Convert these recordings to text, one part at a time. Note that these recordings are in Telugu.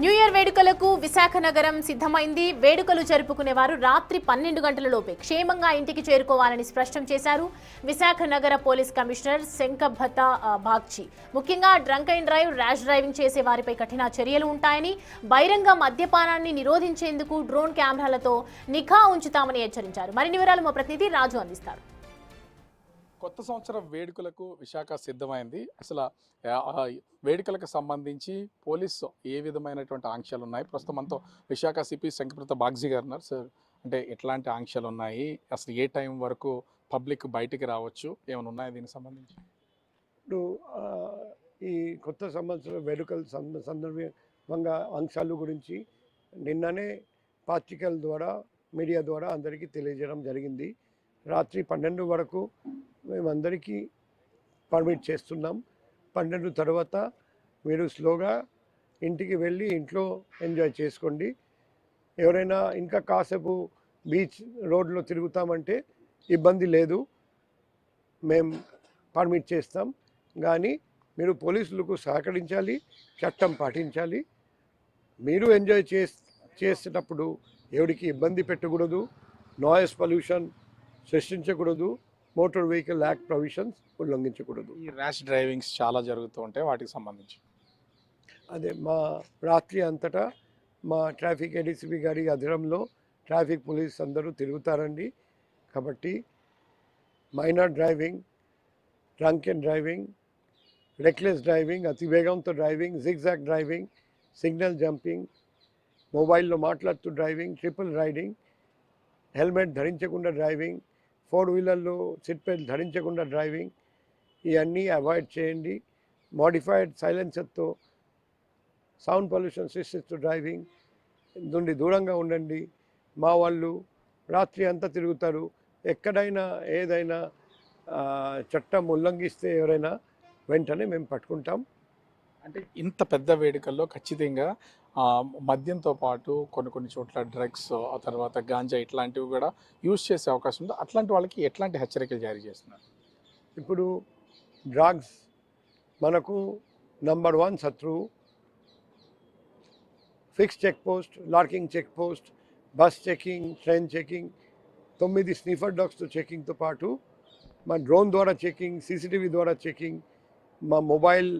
న్యూ ఇయర్ వేడుకలకు విశాఖ నగరం సిద్ధమైంది. వేడుకలు జరుపుకునేవారు రాత్రి 12 గంటలలోపే క్షేమంగా ఇంటికి చేరుకోవాలని స్పష్టం చేశారు విశాఖ నగర పోలీస్ కమిషనర్ శంకభత బాగ్చి. ముఖ్యంగా drunk and drive, rash driving చేసే వారిపై కఠిన చర్యలు ఉంటాయని, బహిరంగ మద్యపానాన్ని నిరోధించేందుకు డ్రోన్ కెమెరాలతో నిఘా ఉంచుతామని హెచ్చరించారు. మరిన్ని వివరాలు మా ప్రతినిధి రాజు అందిస్తారు. కొత్త సంవత్సరం వేడుకలకు విశాఖ సిద్ధమైంది. అసలు వేడుకలకు సంబంధించి పోలీసు ఏ విధమైనటువంటి ఆంక్షలు ఉన్నాయి? ప్రస్తుతం మనతో విశాఖ సిపి శంకభత బాగ్చి గారు ఉన్నారు. సార్, అంటే ఎట్లాంటి ఆంక్షలు ఉన్నాయి, అసలు ఏ టైం వరకు పబ్లిక్ బయటికి రావచ్చు, ఏమైనా ఉన్నాయి దీనికి సంబంధించి? ఇప్పుడు ఈ కొత్త సంవత్సరం వేడుకల సందర్భంగా అంశాల గురించి నిన్ననే పత్రికల ద్వారా, మీడియా ద్వారా అందరికీ తెలియజేయడం జరిగింది. రాత్రి 12 వరకు మేమందరికీ పర్మిట్ చేస్తున్నాం. 12 తర్వాత మీరు స్లోగా ఇంటికి వెళ్ళి ఇంట్లో ఎంజాయ్ చేసుకోండి. ఎవరైనా ఇంకా కాసేపు బీచ్ రోడ్లో తిరుగుతామంటే ఇబ్బంది లేదు, మేము పర్మిట్ చేస్తాం. కానీ మీరు పోలీసులకు సహకరించాలి, చట్టం పాటించాలి. మీరు ఎంజాయ్ చేసేటప్పుడు ఎవరికి ఇబ్బంది పెట్టకూడదు, నాయిస్ పొల్యూషన్ సృష్టించకూడదు, మోటార్ వెహికల్ యాక్ట్ ప్రొవిజన్స్ ఉల్లంఘించకూడదు. ఈ ర్యాష్ డ్రైవింగ్స్ చాలా జరుగుతూ ఉంటాయి, వాటికి సంబంధించి అదే మా రాత్రి అంతటా మా ట్రాఫిక్ ఏడీసీపీ గారి అధీనంలో ట్రాఫిక్ పోలీస్ అందరూ తిరుగుతారండి. కాబట్టి minor driving, drunk and driving, reckless driving, అతి వేగంతో driving, zigzag driving, signal jumping, మొబైల్లో మాట్లాడుతూ డ్రైవింగ్, ట్రిపుల్ రైడింగ్, హెల్మెట్ ధరించకుండా డ్రైవింగ్, 4 వీలర్లో సీట్ బెల్ట్ ధరించకుండా డ్రైవింగ్, ఇవన్నీ అవాయిడ్ చేయండి. మోడిఫైడ్ సైలెన్సర్తో సౌండ్ పొల్యూషన్ సృష్టిస్తూ డ్రైవింగ్ నుండి దూరంగా ఉండండి. మా వాళ్ళు రాత్రి అంతా తిరుగుతారు. ఎక్కడైనా ఏదైనా చట్టం ఉల్లంఘిస్తే ఎవరైనా వెంటనే మేము పట్టుకుంటాం. అంటే ఇంత పెద్ద వేడుకల్లో ఖచ్చితంగా మద్యంతో పాటు కొన్ని చోట్ల డ్రగ్స్, ఆ తర్వాత గాంజా ఇట్లాంటివి కూడా యూజ్ చేసే అవకాశం ఉంది. అట్లాంటి వాళ్ళకి ఎట్లాంటి హెచ్చరికలు జారీ చేస్తున్నారు? ఇప్పుడు డ్రగ్స్ మనకు నంబర్ 1 శత్రువు. Fix check post, lurking check post, bus checking, train checking, 9 sniffer డాగ్స్తో చెకింగ్తో పాటు మా డ్రోన్ ద్వారా చెకింగ్, సీసీటీవీ ద్వారా చెకింగ్, మా మొబైల్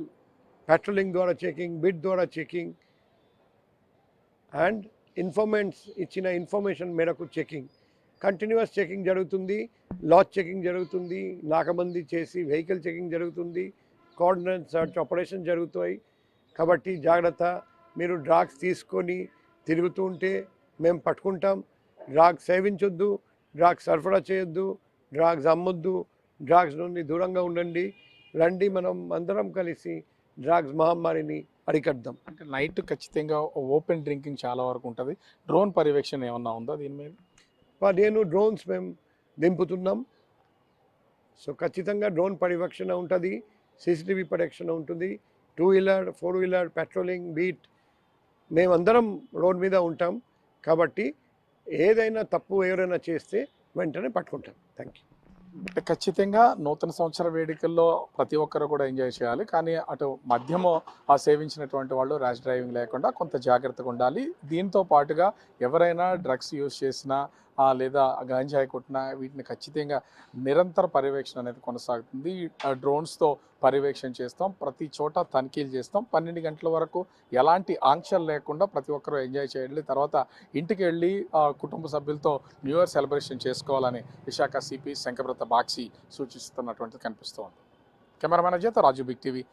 పెట్రోలింగ్ ద్వారా చెకింగ్, బిట్ ద్వారా చెకింగ్ అండ్ ఇన్ఫర్మెంట్స్ ఇచ్చిన ఇన్ఫర్మేషన్ మేరకు చెకింగ్, కంటిన్యూస్ చెకింగ్ జరుగుతుంది. లాట్ చెకింగ్ జరుగుతుంది, నాకబందీ చేసి వెహికల్ చెకింగ్ జరుగుతుంది, కోఆర్డినేట్ సర్చ్ ఆపరేషన్ జరుగుతాయి. కాబట్టి జాగ్రత్త. మీరు డ్రగ్స్ తీసుకొని తిరుగుతూ ఉంటే మేము పట్టుకుంటాం. డ్రగ్స్ సేవించొద్దు, డ్రగ్స్ సరఫరా చేయొద్దు, డ్రగ్స్ అమ్మొద్దు, డ్రగ్స్ నుండి దూరంగా ఉండండి. రండి, మనం అందరం కలిసి డ్రగ్స్ మహమ్మారిని అరికడదాం. అంటే నైట్ ఖచ్చితంగా ఓపెన్ డ్రింకింగ్ చాలా వరకు ఉంటుంది. డ్రోన్ పర్యవేక్షణ ఏమన్నా ఉందా దీని మీద? 15 డ్రోన్స్ మేము దింపుతున్నాం. సో ఖచ్చితంగా డ్రోన్ పర్యవేక్షణ ఉంటుంది, సీసీటీవీ పర్యవేక్షణ ఉంటుంది. 2 వీలర్, 4 వీలర్, పెట్రోలింగ్, బీట్ మేమందరం రోడ్ మీద ఉంటాం. కాబట్టి ఏదైనా తప్పు ఎవరైనా చేస్తే వెంటనే పట్టుకుంటాం. Thank you. ఖచ్చితంగా నూతన సంవత్సర వేడుకల్లో ప్రతి ఒక్కరు కూడా ఎంజాయ్ చేయాలి. కానీ అటు మద్యము సేవించినటువంటి వాళ్ళు ర్యాష్ డ్రైవింగ్ లేకుండా కొంత జాగ్రత్తగా ఉండాలి. దీంతో పాటుగా ఎవరైనా డ్రగ్స్ యూజ్ చేసినా లేదా గాంజాయి కొట్టినా వీటిని ఖచ్చితంగా నిరంతర పర్యవేక్షణ అనేది కొనసాగుతుంది. డ్రోన్స్తో పర్యవేక్షణ చేస్తాం, ప్రతి చోట తనిఖీలు చేస్తాం. 12 గంటల వరకు ఎలాంటి ఆంక్షలు లేకుండా ప్రతి ఒక్కరూ ఎంజాయ్ చేయాలి. తర్వాత ఇంటికి వెళ్ళి కుటుంబ సభ్యులతో న్యూ ఇయర్ సెలబ్రేషన్ చేసుకోవాలని విశాఖ సిపి శంకభత బాగ్చి సూచిస్తున్నటువంటిది కనిపిస్తోంది. కెమెరామెన్ అజయ్తో రాజు, బిగ్ టీవీ.